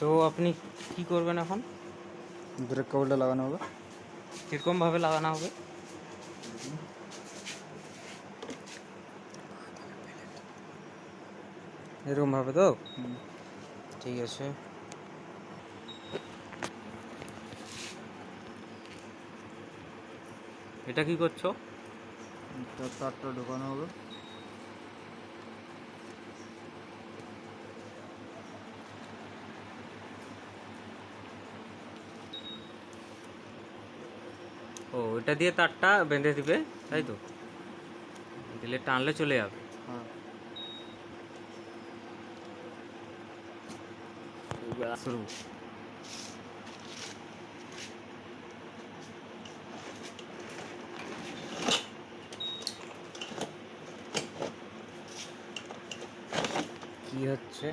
তো আপনি কি করবেন এখন? ব্রেক কেবলটা লাগানো হবে। কীরকমভাবে লাগানো হবে? এরকমভাবে তো? ঠিক আছে। এটা কি করছো? তারটা ঢোকানো হবে। ও, এটা দিয়ে তারটা বেঁধে দিবে, তাই তো? দিলে টানলে চলে যাবে। হ্যাঁ। শুরু। কি হচ্ছে?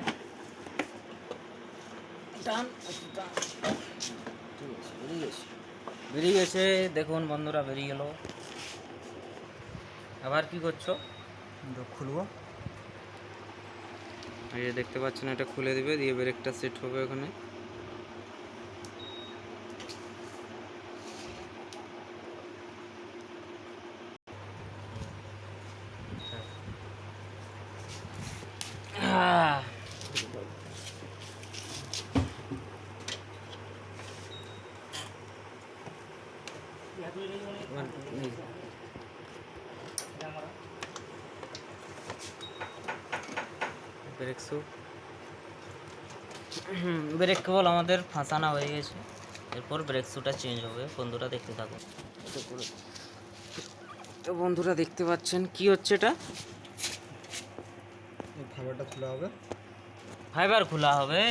টান, টান। ঠিক আছে, বেরিয়ে গেছে, বেরিয়ে গেছে। দেখুন বন্ধুরা, বেরিয়ে গেল। আবার কি করছো? খুলবো। এই যে দেখতে পাচ্ছেন, এটা খুলে দিবে, দিয়ে ব্রেকটা সেট হবে ওখানে। ব্রেক কেবল আমাদের ফাঁসানো হয়ে গেছে। এরপর ব্রেক শুটা চেঞ্জ হবে। বন্ধুরা দেখতে থাকুন। তো বন্ধুরা দেখতে পাচ্ছেন কি হচ্ছে এটা। এই ফাইবারটা খোলা হবে। ফাইবার খোলা হবে।